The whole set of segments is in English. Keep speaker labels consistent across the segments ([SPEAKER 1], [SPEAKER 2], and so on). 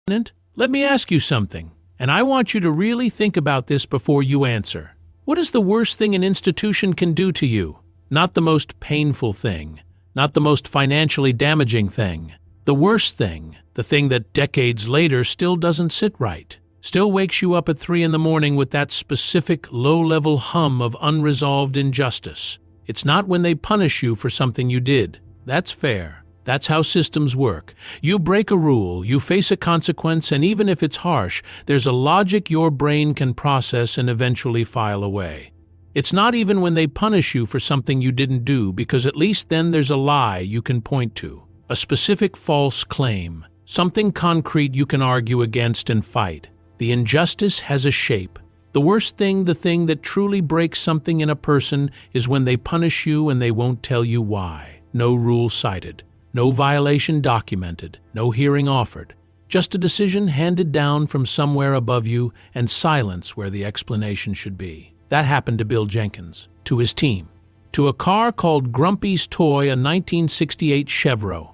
[SPEAKER 1] Let me ask you something, and I want you to really think about this before you answer. What is the worst thing an institution can do to you? Not the most painful thing, not the most financially damaging thing. The worst thing, the thing that decades later still doesn't sit right, still wakes you up at 3 in the morning with that specific low-level hum of unresolved injustice. It's not when they punish you for something you did. That's fair. That's how systems work. You break a rule, you face a consequence, and even if it's harsh, there's a logic your brain can process and eventually file away. It's not even when they punish you for something you didn't do, because at least then there's a lie you can point to, a specific false claim, something concrete you can argue against and fight. The injustice has a shape. The worst thing, the thing that truly breaks something in a person, is when they punish you and they won't tell you why. No rule cited. No violation documented, no hearing offered, just a decision handed down from somewhere above you and silence where the explanation should be. That happened to Bill Jenkins, to his team, to a car called Grumpy's Toy, a 1968 Chevrolet.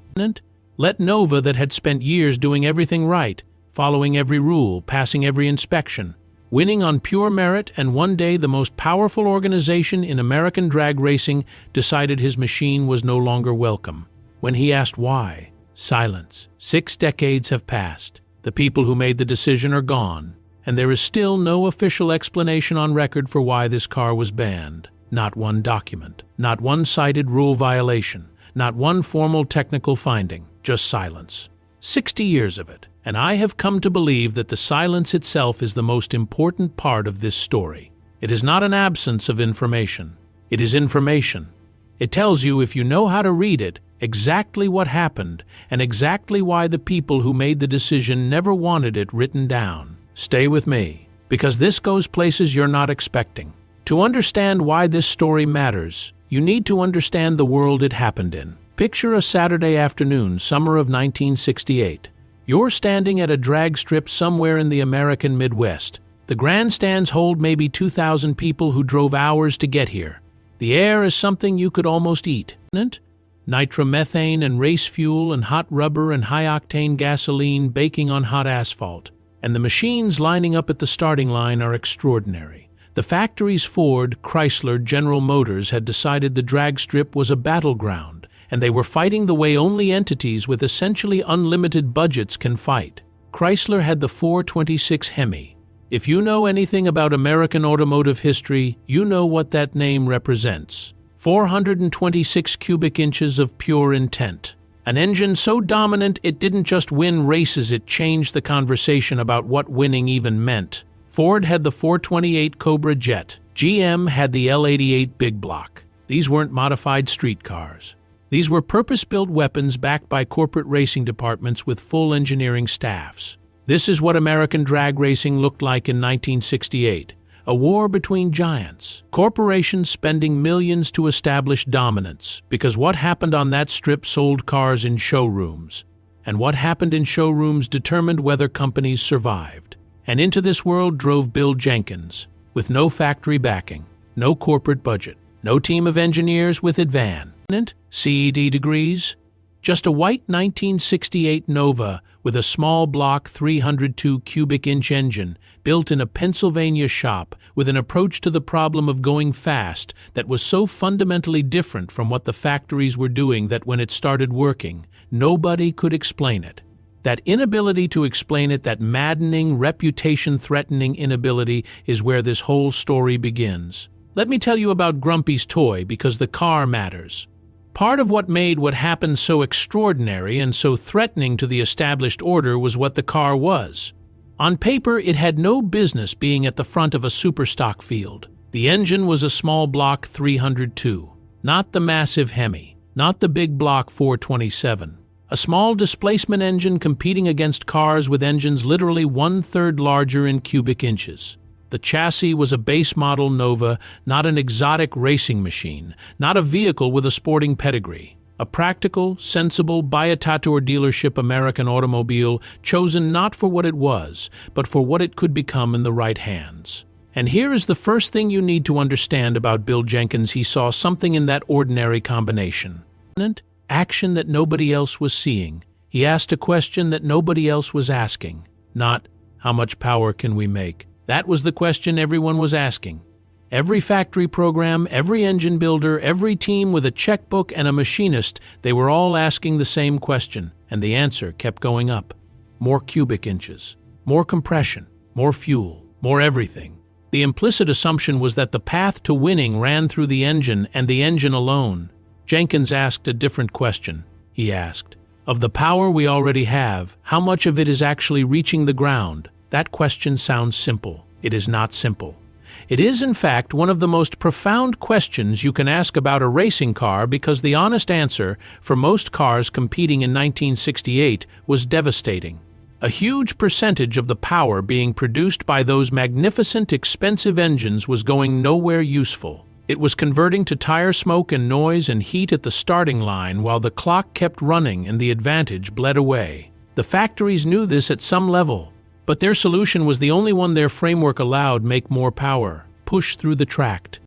[SPEAKER 1] Let Nova that had spent years doing everything right, following every rule, passing every inspection, winning on pure merit, and one day the most powerful organization in American drag racing decided his machine was no longer welcome. When he asked why, silence. 6 decades have passed. The people who made the decision are gone, and there is still no official explanation on record for why this car was banned. Not one document, not one cited rule violation, not one formal technical finding, just silence. 60 years of it, and I have come to believe that the silence itself is the most important part of this story. It is not an absence of information. It is information. It tells you, if you know how to read it, exactly what happened and exactly why the people who made the decision never wanted it written down. Stay with me, because this goes places you're not expecting. To understand why this story matters, you need to understand the world it happened in. Picture a Saturday afternoon, summer of 1968. You're standing at a drag strip somewhere in the American Midwest. The grandstands hold maybe 2,000 people who drove hours to get here. The air is something you could almost eat. Nitromethane and race fuel and hot rubber and high-octane gasoline baking on hot asphalt. And the machines lining up at the starting line are extraordinary. The factories Ford, Chrysler, General Motors had decided the drag strip was a battleground, and they were fighting the way only entities with essentially unlimited budgets can fight. Chrysler had the 426 Hemi. If you know anything about American automotive history, you know what that name represents. 426 cubic inches of pure intent. An engine so dominant it didn't just win races, it changed the conversation about what winning even meant. Ford had the 428 Cobra Jet. GM had the L88 Big Block. These weren't modified streetcars. These were purpose-built weapons backed by corporate racing departments with full engineering staffs. This is what American drag racing looked like in 1968. A war between giants, corporations spending millions to establish dominance, because what happened on that strip sold cars in showrooms, and what happened in showrooms determined whether companies survived. And into this world drove Bill Jenkins, with no factory backing, no corporate budget, no team of engineers with advanced CED degrees, just a white 1968 Nova with a small block 302 cubic inch engine built in a Pennsylvania shop with an approach to the problem of going fast that was so fundamentally different from what the factories were doing that when it started working, nobody could explain it. That inability to explain it, that maddening, reputation-threatening inability, is where this whole story begins. Let me tell you about Grumpy's Toy, because the car matters. Part of what made what happened so extraordinary and so threatening to the established order was what the car was. On paper, it had no business being at the front of a superstock field. The engine was a small block 302, not the massive Hemi, not the big block 427. A small displacement engine competing against cars with engines literally 1/3 larger in cubic inches. The chassis was a base model Nova, not an exotic racing machine, not a vehicle with a sporting pedigree. A practical, sensible, buy-a-tator dealership American automobile chosen not for what it was, but for what it could become in the right hands. And here is the first thing you need to understand about Bill Jenkins. He saw something in that ordinary combination. Action that nobody else was seeing. He asked a question that nobody else was asking. Not, how much power can we make? That was the question everyone was asking. Every factory program, every engine builder, every team with a checkbook and a machinist, they were all asking the same question, and the answer kept going up. More cubic inches, more compression, more fuel, more everything. The implicit assumption was that the path to winning ran through the engine and the engine alone. Jenkins asked a different question. He asked, of the power we already have, how much of it is actually reaching the ground? That question sounds simple. It is not simple. It is, in fact, one of the most profound questions you can ask about a racing car because the honest answer for most cars competing in 1968 was devastating. A huge percentage of the power being produced by those magnificent, expensive engines was going nowhere useful. It was converting to tire smoke and noise and heat at the starting line while the clock kept running and the advantage bled away. The factories knew this at some level, but their solution was the only one their framework allowed: make more power, push through the tracked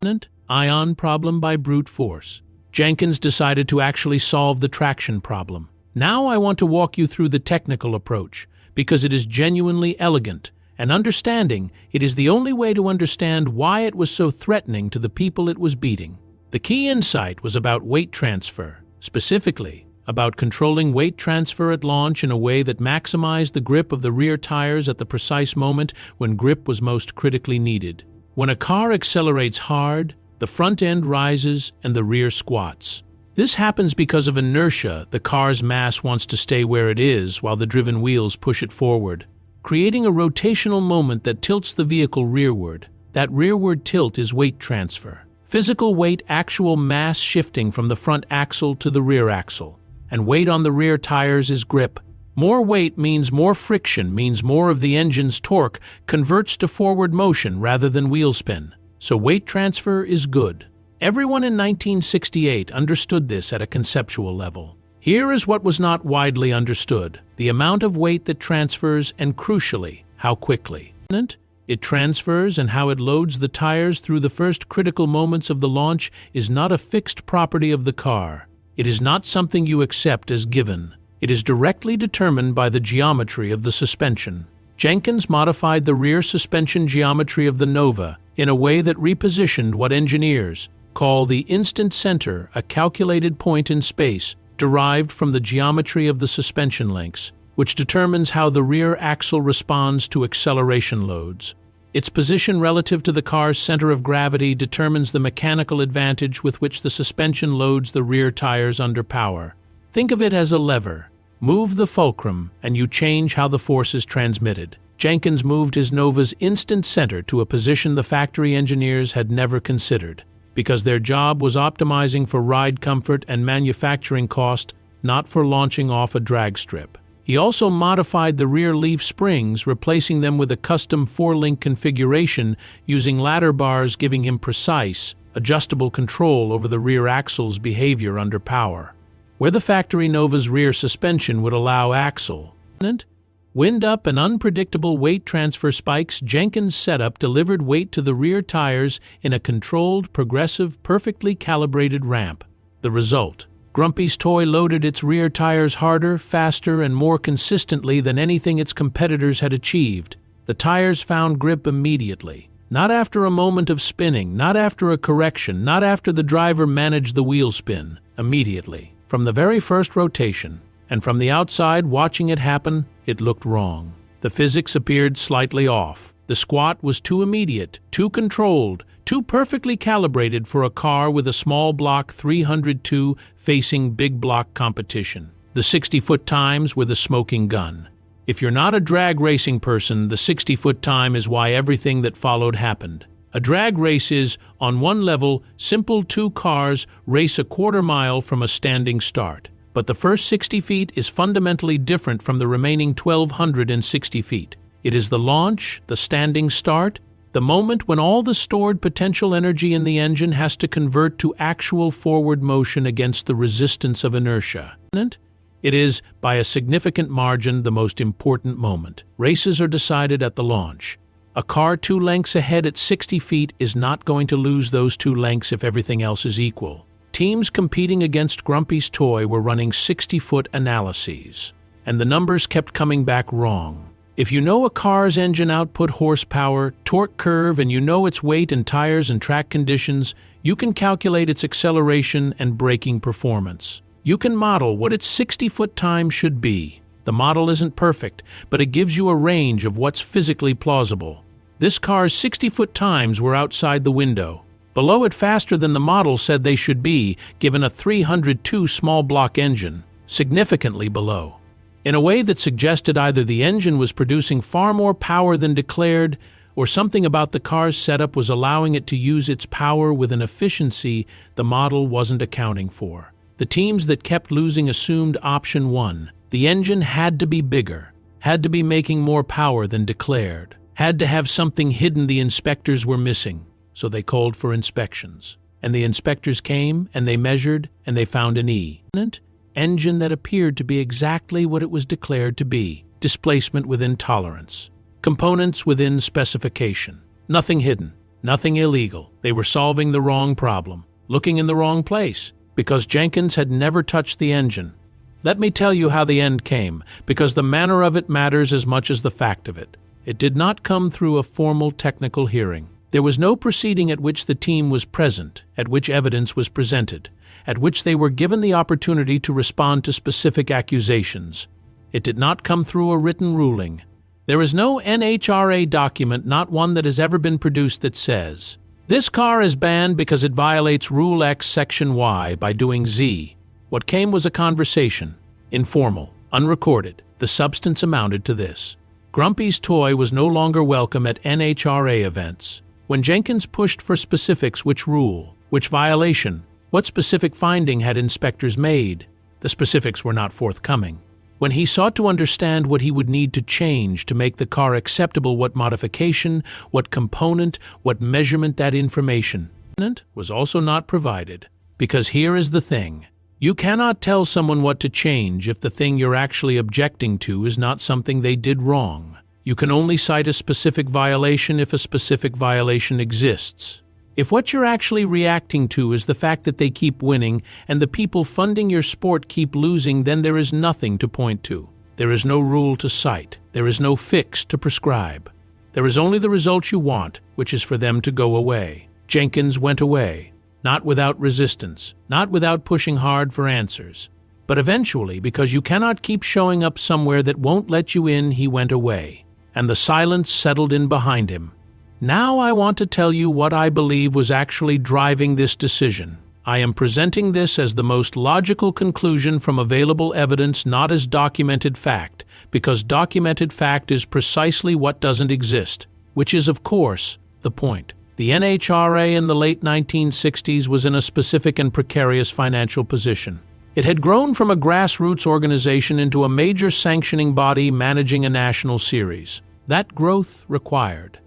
[SPEAKER 1] ion problem by brute force. Jenkins decided to actually solve the traction problem. Now I want to walk you through the technical approach, because it is genuinely elegant, and understanding it is the only way to understand why it was so threatening to the people it was beating. The key insight was about weight transfer, specifically about controlling weight transfer at launch in a way that maximized the grip of the rear tires at the precise moment when grip was most critically needed. When a car accelerates hard, the front end rises and the rear squats. This happens because of inertia. The car's mass wants to stay where it is while the driven wheels push it forward, creating a rotational moment that tilts the vehicle rearward. That rearward tilt is weight transfer. Physical weight, actual mass shifting from the front axle to the rear axle. And weight on the rear tires is grip. More weight means more friction, means more of the engine's torque converts to forward motion rather than wheel spin. So weight transfer is good. Everyone in 1968 understood this at a conceptual level. Here is what was not widely understood: the amount of weight that transfers and, crucially, how quickly. It transfers and how it loads the tires through the first critical moments of the launch is not a fixed property of the car. It is not something you accept as given. It is directly determined by the geometry of the suspension. Jenkins modified the rear suspension geometry of the Nova in a way that repositioned what engineers call the instant center, a calculated point in space derived from the geometry of the suspension links, which determines how the rear axle responds to acceleration loads. Its position relative to the car's center of gravity determines the mechanical advantage with which the suspension loads the rear tires under power. Think of it as a lever. Move the fulcrum, and you change how the force is transmitted. Jenkins moved his Nova's instant center to a position the factory engineers had never considered, because their job was optimizing for ride comfort and manufacturing cost, not for launching off a drag strip. He also modified the rear leaf springs, replacing them with a custom 4-link configuration using ladder bars, giving him precise, adjustable control over the rear axle's behavior under power. Where the factory Nova's rear suspension would allow axle wind up and unpredictable weight transfer spikes, Jenkins' setup delivered weight to the rear tires in a controlled, progressive, perfectly calibrated ramp. The result: Grumpy's toy loaded its rear tires harder, faster, and more consistently than anything its competitors had achieved. The tires found grip immediately. Not after a moment of spinning, not after a correction, not after the driver managed the wheel spin. Immediately. From the very first rotation. And from the outside, watching it happen, it looked wrong. The physics appeared slightly off. The squat was too immediate, too controlled, too perfectly calibrated for a car with a small block 302 facing big block competition. The 60-foot times were the smoking gun. If you're not a drag racing person, the 60-foot time is why everything that followed happened. A drag race is, on one level, simple: two cars race a quarter-mile from a standing start. But the first 60 feet is fundamentally different from the remaining 1,260 feet. It is the launch, the standing start, the moment when all the stored potential energy in the engine has to convert to actual forward motion against the resistance of inertia. It is, by a significant margin, the most important moment. Races are decided at the launch. A car 2 lengths ahead at 60 feet is not going to lose those 2 lengths if everything else is equal. Teams competing against Grumpy's toy were running 60-foot analyses. and the numbers kept coming back wrong. If you know a car's engine output horsepower, torque curve, and you know its weight and tires and track conditions, you can calculate its acceleration and braking performance. You can model what its 60-foot time should be. The model isn't perfect, but it gives you a range of what's physically plausible. This car's 60-foot times were outside the window. Below it faster than the model said they should be, given a 302 small block engine, significantly below. In a way that suggested either the engine was producing far more power than declared, or something about the car's setup was allowing it to use its power with an efficiency the model wasn't accounting for. The teams that kept losing assumed option 1. The engine had to be bigger, had to be making more power than declared, had to have something hidden the inspectors were missing, so they called for inspections. And the inspectors came, and they measured, and they found an engine that appeared to be exactly what it was declared to be, displacement within tolerance, components within specification, nothing hidden, nothing illegal. They were solving the wrong problem, looking in the wrong place, because Jenkins had never touched the engine. Let me tell you how the end came, because the manner of it matters as much as the fact of it. It did not come through a formal technical hearing. There was no proceeding at which the team was present, at which evidence was presented, at which they were given the opportunity to respond to specific accusations. It did not come through a written ruling. There is no NHRA document, not one that has ever been produced, that says, "This car is banned because it violates Rule X, Section Y by doing Z." What came was a conversation, informal, unrecorded. The substance amounted to this. Grumpy's toy was no longer welcome at NHRA events. When Jenkins pushed for specifics, which rule, which violation, what specific finding had inspectors made, the specifics were not forthcoming. When he sought to understand what he would need to change to make the car acceptable, what modification, what component, what measurement, that information was also not provided. Because here is the thing. You cannot tell someone what to change if the thing you're actually objecting to is not something they did wrong. You can only cite a specific violation if a specific violation exists. If what you're actually reacting to is the fact that they keep winning and the people funding your sport keep losing, then there is nothing to point to. There is no rule to cite. There is no fix to prescribe. There is only the result you want, which is for them to go away. Jenkins went away. Not without resistance, not without pushing hard for answers. But eventually, because you cannot keep showing up somewhere that won't let you in, he went away. And the silence settled in behind him. Now I want to tell you what I believe was actually driving this decision. I am presenting this as the most logical conclusion from available evidence, not as documented fact, because documented fact is precisely what doesn't exist, which is, of course, the point. The NHRA in the late 1960s was in a specific and precarious financial position. It had grown from a grassroots organization into a major sanctioning body managing a national series. That growth required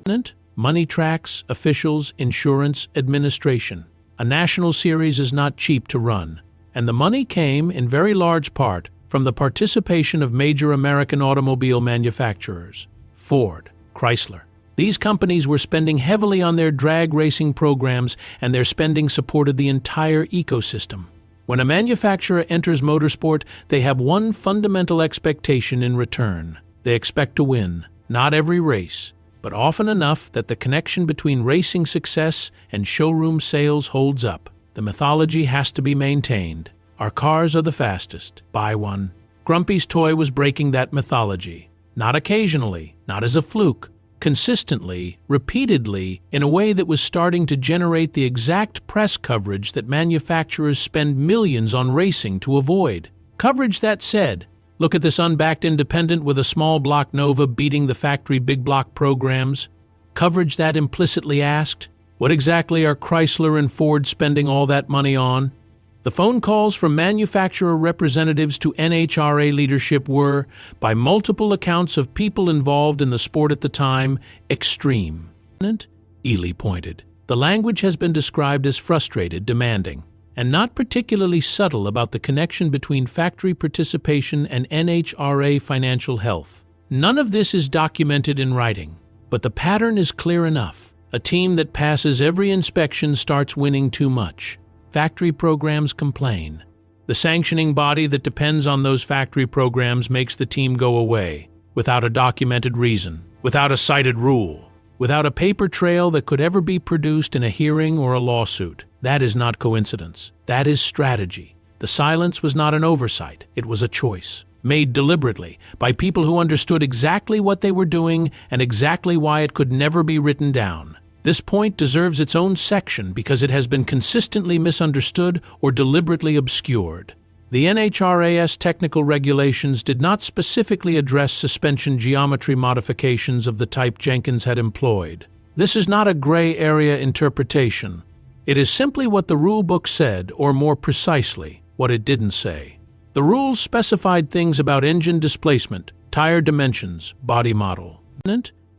[SPEAKER 1] money tracks, officials, insurance, administration. A national series is not cheap to run, and the money came, in very large part, from the participation of major American automobile manufacturers. Ford, Chrysler. These companies were spending heavily on their drag racing programs, and their spending supported the entire ecosystem. When a manufacturer enters motorsport, they have one fundamental expectation in return. They expect to win, not every race, but often enough that the connection between racing success and showroom sales holds up. The mythology has to be maintained. Our cars are the fastest. Buy one. Grumpy's toy was breaking that mythology. Not occasionally, not as a fluke. Consistently, repeatedly, in a way that was starting to generate the exact press coverage that manufacturers spend millions on racing to avoid. Coverage that said, look at this unbacked independent with a small block Nova beating the factory big block programs. Coverage that implicitly asked, what exactly are Chrysler and Ford spending all that money on? The phone calls from manufacturer representatives to NHRA leadership were, by multiple accounts of people involved in the sport at the time, extreme. Ely pointed. The language has been described as frustrated, demanding, and not particularly subtle about the connection between factory participation and NHRA financial health. None of this is documented in writing, but the pattern is clear enough. A team that passes every inspection starts winning too much. Factory programs complain. The sanctioning body that depends on those factory programs makes the team go away, without a documented reason, without a cited rule, without a paper trail that could ever be produced in a hearing or a lawsuit. That is not coincidence. That is strategy. The silence was not an oversight. It was a choice, made deliberately by people who understood exactly what they were doing and exactly why it could never be written down. This point deserves its own section because it has been consistently misunderstood or deliberately obscured. The NHRA's technical regulations did not specifically address suspension geometry modifications of the type Jenkins had employed. This is not a gray area interpretation. It is simply what the rulebook said, or more precisely, what it didn't say. The rules specified things about engine displacement, tire dimensions, body model,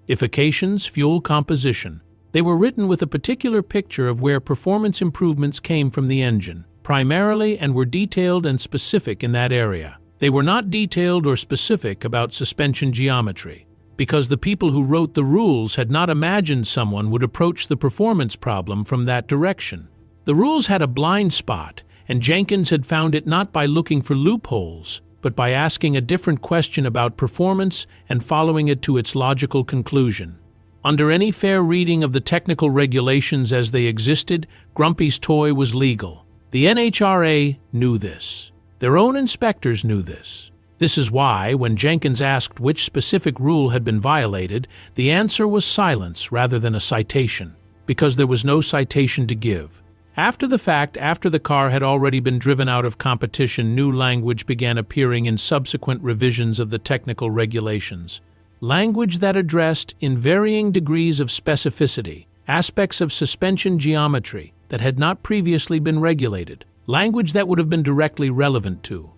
[SPEAKER 1] ifications, fuel composition. They were written with a particular picture of where performance improvements came from the engine, primarily, and were detailed and specific in that area. They were not detailed or specific about suspension geometry, because the people who wrote the rules had not imagined someone would approach the performance problem from that direction. The rules had a blind spot, and Jenkins had found it not by looking for loopholes, but by asking a different question about performance and following it to its logical conclusion. Under any fair reading of the technical regulations as they existed, Grumpy's toy was legal. The NHRA knew this. Their own inspectors knew this. This is why, when Jenkins asked which specific rule had been violated, the answer was silence rather than a citation, because there was no citation to give. After the fact, after the car had already been driven out of competition, new language began appearing in subsequent revisions of the technical regulations. Language that addressed, in varying degrees of specificity, aspects of suspension geometry that had not previously been regulated. Language that would have been directly relevant to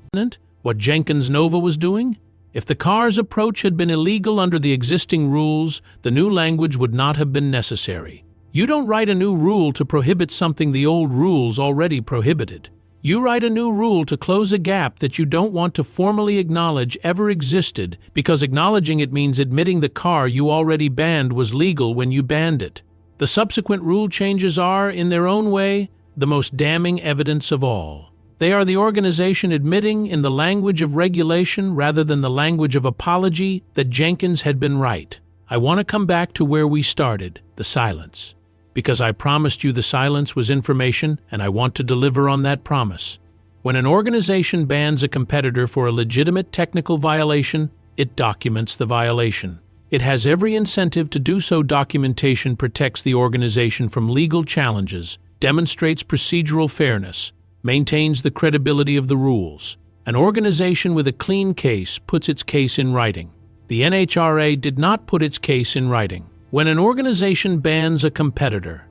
[SPEAKER 1] what Jenkins Nova was doing. If the car's approach had been illegal under the existing rules, the new language would not have been necessary. You don't write a new rule to prohibit something the old rules already prohibited. You write a new rule to close a gap that you don't want to formally acknowledge ever existed, because acknowledging it means admitting the car you already banned was legal when you banned it. The subsequent rule changes are, in their own way, the most damning evidence of all. They are the organization admitting, in the language of regulation rather than the language of apology, that Jenkins had been right. I want to come back to where we started, the silence. Because I promised you the silence was information, and I want to deliver on that promise. When an organization bans a competitor for a legitimate technical violation, it documents the violation. It has every incentive to do so. Documentation protects the organization from legal challenges, demonstrates procedural fairness, maintains the credibility of the rules. An organization with a clean case puts its case in writing. The NHRA did not put its case in writing. When an organization bans a competitor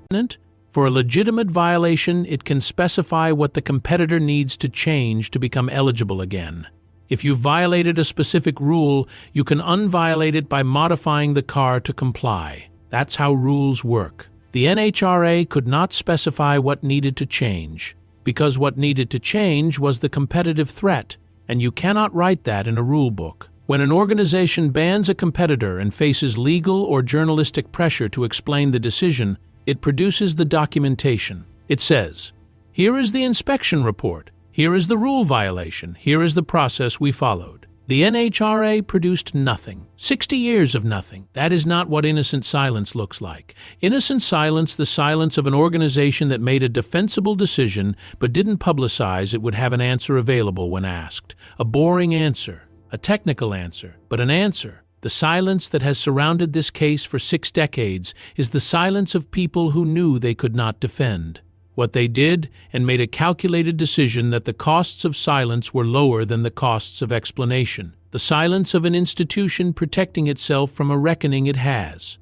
[SPEAKER 1] for a legitimate violation, it can specify what the competitor needs to change to become eligible again. If you've violated a specific rule, you can unviolate it by modifying the car to comply. That's how rules work. The NHRA could not specify what needed to change, because what needed to change was the competitive threat, and you cannot write that in a rule book. When an organization bans a competitor and faces legal or journalistic pressure to explain the decision, it produces the documentation. It says, here is the inspection report, here is the rule violation, here is the process we followed. The NHRA produced nothing. 60 years of nothing. That is not what innocent silence looks like. Innocent silence, the silence of an organization that made a defensible decision but didn't publicize it would have an answer available when asked. A boring answer. A technical answer, but an answer. The silence that has surrounded this case for 6 decades is the silence of people who knew they could not defend what they did and made a calculated decision that the costs of silence were lower than the costs of explanation. The silence of an institution protecting itself from a reckoning it has,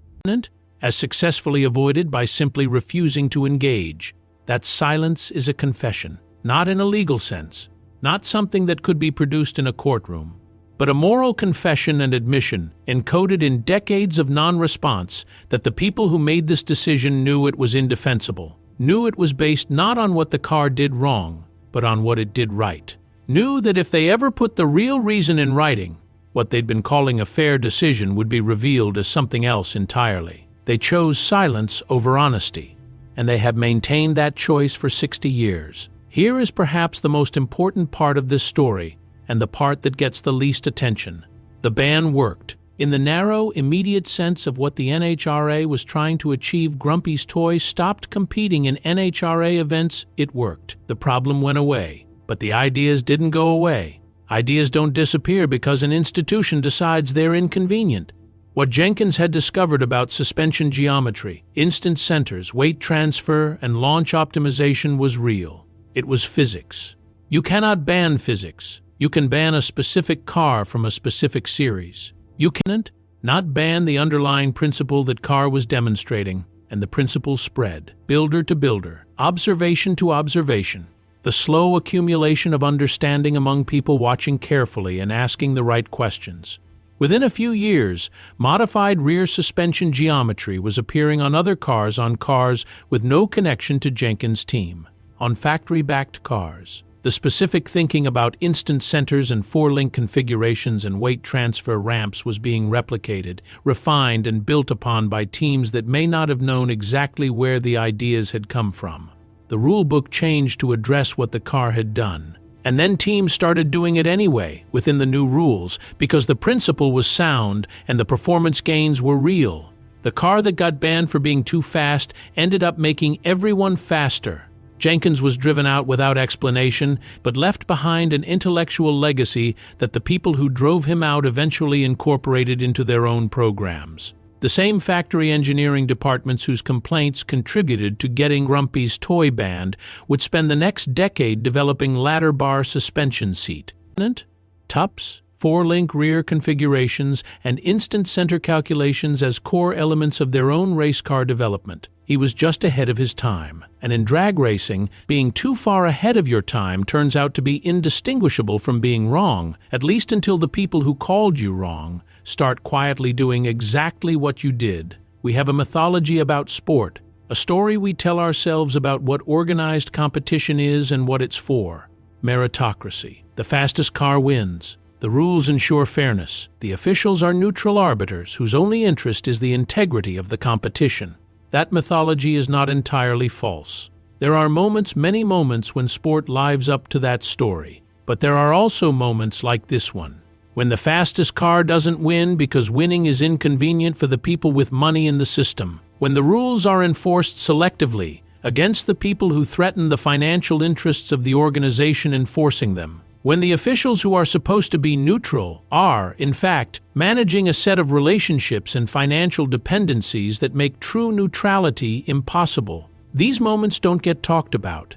[SPEAKER 1] as successfully avoided by simply refusing to engage. That silence is a confession, not in a legal sense, not something that could be produced in a courtroom, but a moral confession and admission encoded in decades of non-response that the people who made this decision knew it was indefensible, knew it was based not on what the car did wrong, but on what it did right, knew that if they ever put the real reason in writing, what they'd been calling a fair decision would be revealed as something else entirely. They chose silence over honesty, and they have maintained that choice for 60 years. Here is perhaps the most important part of this story, and the part that gets the least attention. The ban worked. In the narrow, immediate sense of what the NHRA was trying to achieve, Grumpy's Toy stopped competing in NHRA events. It worked. The problem went away. But the ideas didn't go away. Ideas don't disappear because an institution decides they're inconvenient. What Jenkins had discovered about suspension geometry, instant centers, weight transfer, and launch optimization was real. It was physics. You cannot ban physics. You can ban a specific car from a specific series. You cannot not ban the underlying principle that car was demonstrating, and the principle spread, builder to builder, observation to observation. The slow accumulation of understanding among people watching carefully and asking the right questions. Within a few years, modified rear suspension geometry was appearing on other cars, on cars with no connection to Jenkins' team, on factory-backed cars. The specific thinking about instant centers and four-link configurations and weight transfer ramps was being replicated, refined, and built upon by teams that may not have known exactly where the ideas had come from. The rulebook changed to address what the car had done. And then teams started doing it anyway, within the new rules, because the principle was sound and the performance gains were real. The car that got banned for being too fast ended up making everyone faster. Jenkins was driven out without explanation, but left behind an intellectual legacy that the people who drove him out eventually incorporated into their own programs. The same factory engineering departments whose complaints contributed to getting Grumpy's Toy banned would spend the next decade developing ladder bar suspension seat, TUPS, four-link rear configurations, and instant center calculations as core elements of their own race car development. He was just ahead of his time. And in drag racing, being too far ahead of your time turns out to be indistinguishable from being wrong, at least until the people who called you wrong start quietly doing exactly what you did. We have a mythology about sport, a story we tell ourselves about what organized competition is and what it's for. Meritocracy. The fastest car wins. The rules ensure fairness. The officials are neutral arbiters whose only interest is the integrity of the competition. That mythology is not entirely false. There are moments, many moments, when sport lives up to that story. But there are also moments like this one, when the fastest car doesn't win because winning is inconvenient for the people with money in the system. When the rules are enforced selectively against the people who threaten the financial interests of the organization enforcing them. When the officials who are supposed to be neutral are, in fact, managing a set of relationships and financial dependencies that make true neutrality impossible. These moments don't get talked about,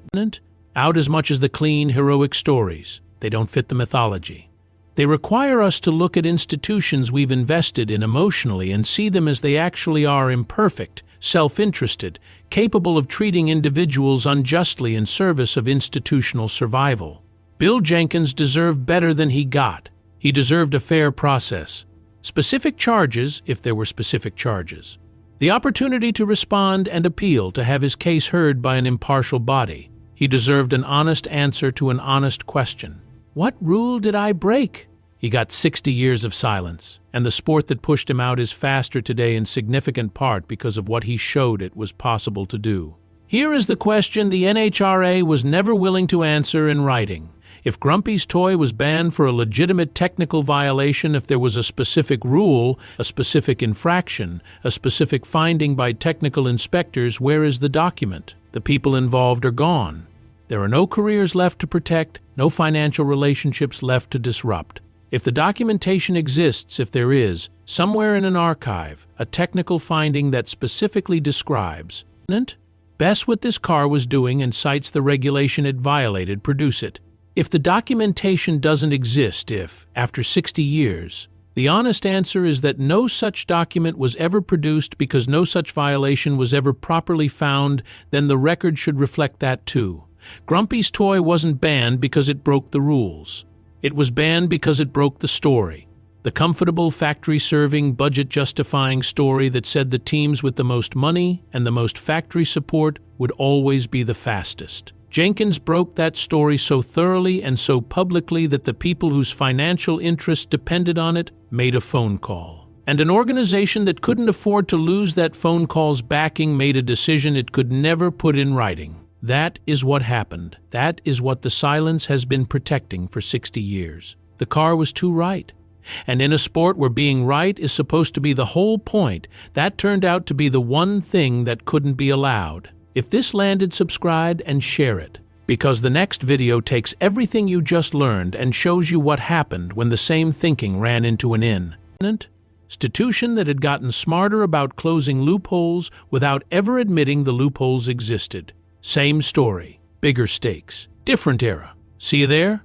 [SPEAKER 1] out as much as the clean, heroic stories. They don't fit the mythology. They require us to look at institutions we've invested in emotionally and see them as they actually are: imperfect, self-interested, capable of treating individuals unjustly in service of institutional survival. Bill Jenkins deserved better than he got. He deserved a fair process. Specific charges, if there were specific charges. The opportunity to respond and appeal, to have his case heard by an impartial body. He deserved an honest answer to an honest question. What rule did I break? He got 60 years of silence, and the sport that pushed him out is faster today in significant part because of what he showed it was possible to do. Here is the question the NHRA was never willing to answer in writing. If Grumpy's Toy was banned for a legitimate technical violation, if there was a specific rule, a specific infraction, a specific finding by technical inspectors, where is the document? The people involved are gone. There are no careers left to protect, no financial relationships left to disrupt. If the documentation exists, if there is, somewhere in an archive, a technical finding that specifically describes best what this car was doing and cites the regulation it violated, produce it. If the documentation doesn't exist, if, after 60 years, the honest answer is that no such document was ever produced because no such violation was ever properly found, then the record should reflect that too. Grumpy's Toy wasn't banned because it broke the rules. It was banned because it broke the story. The comfortable, factory-serving, budget-justifying story that said the teams with the most money and the most factory support would always be the fastest. Jenkins broke that story so thoroughly and so publicly that the people whose financial interests depended on it made a phone call. And an organization that couldn't afford to lose that phone call's backing made a decision it could never put in writing. That is what happened. That is what the silence has been protecting for 60 years. The car was too right. And in a sport where being right is supposed to be the whole point, that turned out to be the one thing that couldn't be allowed. If this landed, subscribe and share it, because the next video takes everything you just learned and shows you what happened when the same thinking ran into an institution that had gotten smarter about closing loopholes without ever admitting the loopholes existed. Same story, bigger stakes, different era. See you there?